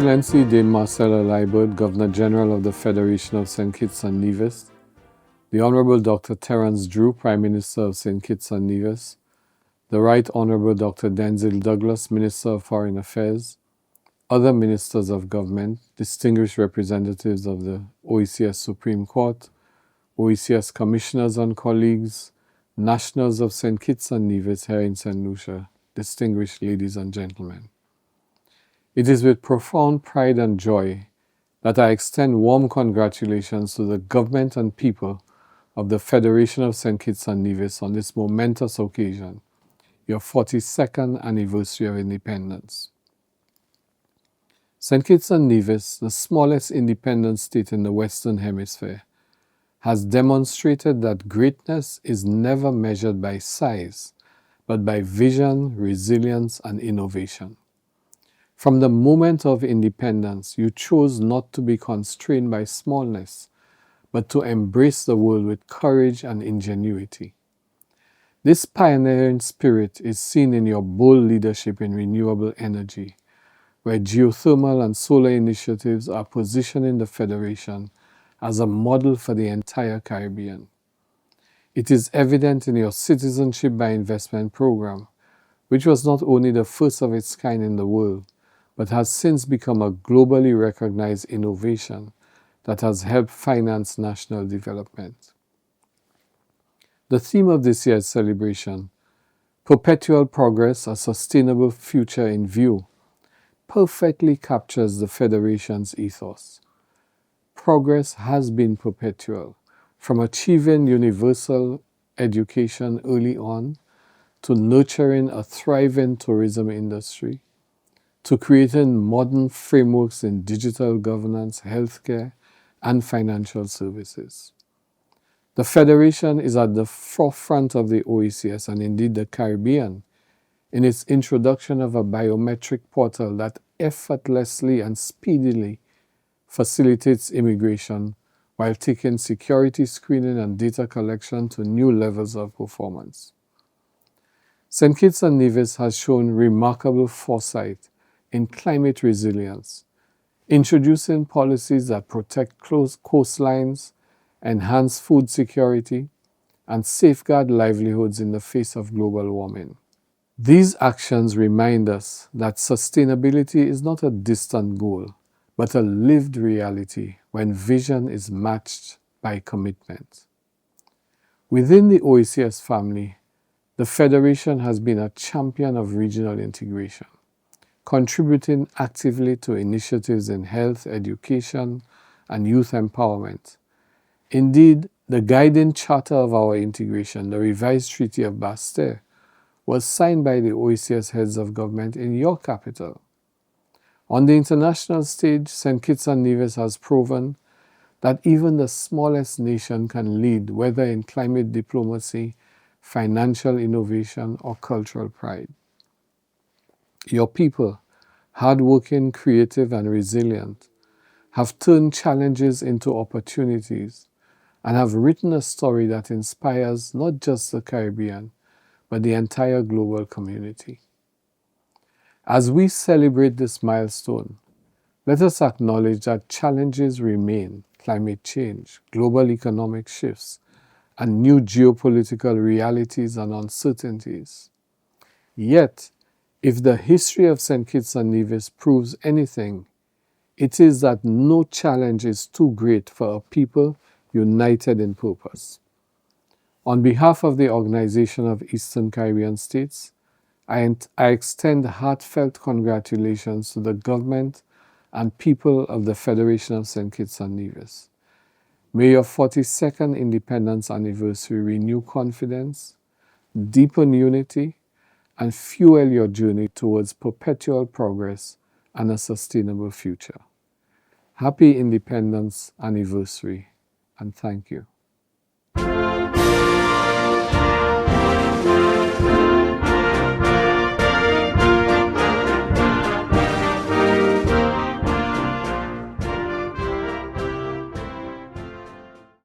Excellency Dame Marcella Liebert, Governor General of the Federation of St. Kitts and Nevis, the Honorable Dr. Terence Drew, Prime Minister of St. Kitts and Nevis, the Right Honorable Dr. Denzil Douglas, Minister of Foreign Affairs, other ministers of government, distinguished representatives of the OECS Supreme Court, OECS commissioners and colleagues, nationals of St. Kitts and Nevis here in St. Lucia, distinguished ladies and gentlemen. It is with profound pride and joy that I extend warm congratulations to the government and people of the Federation of St. Kitts and Nevis on this momentous occasion, your 42nd anniversary of independence. St. Kitts and Nevis, the smallest independent state in the Western Hemisphere, has demonstrated that greatness is never measured by size, but by vision, resilience, and innovation. From the moment of independence, you chose not to be constrained by smallness, but to embrace the world with courage and ingenuity. This pioneering spirit is seen in your bold leadership in renewable energy, where geothermal and solar initiatives are positioning the Federation as a model for the entire Caribbean. It is evident in your Citizenship by Investment program, which was not only the first of its kind in the world, but has since become a globally recognized innovation that has helped finance national development. The theme of this year's celebration, Perpetual Progress, a Sustainable Future in View, perfectly captures the Federation's ethos. Progress has been perpetual, from achieving universal education early on, to nurturing a thriving tourism industry, to creating modern frameworks in digital governance, healthcare, and financial services. The Federation is at the forefront of the OECS and indeed the Caribbean in its introduction of a biometric portal that effortlessly and speedily facilitates immigration while taking security screening and data collection to new levels of performance. St. Kitts and Nevis has shown remarkable foresight in climate resilience, introducing policies that protect close coastlines, enhance food security, and safeguard livelihoods in the face of global warming. These actions remind us that sustainability is not a distant goal, but a lived reality when vision is matched by commitment. Within the OECS family, the Federation has been a champion of regional integration, contributing actively to initiatives in health, education, and youth empowerment. Indeed, the guiding charter of our integration, the revised Treaty of Bastille, was signed by the OECS heads of government in your capital. On the international stage, St. Kitts and Nevis has proven that even the smallest nation can lead, whether in climate diplomacy, financial innovation, or cultural pride. Your people, hardworking, creative, and resilient, have turned challenges into opportunities and have written a story that inspires not just the Caribbean, but the entire global community. As we celebrate this milestone, let us acknowledge that challenges remain: climate change, global economic shifts, and new geopolitical realities and uncertainties. Yet, if the history of St. Kitts and Nevis proves anything, it is that no challenge is too great for a people united in purpose. On behalf of the Organization of Eastern Caribbean States, I extend heartfelt congratulations to the government and people of the Federation of St. Kitts and Nevis. May your 42nd independence anniversary renew confidence, deepen unity, and fuel your journey towards perpetual progress and a sustainable future. Happy Independence Anniversary, and thank you.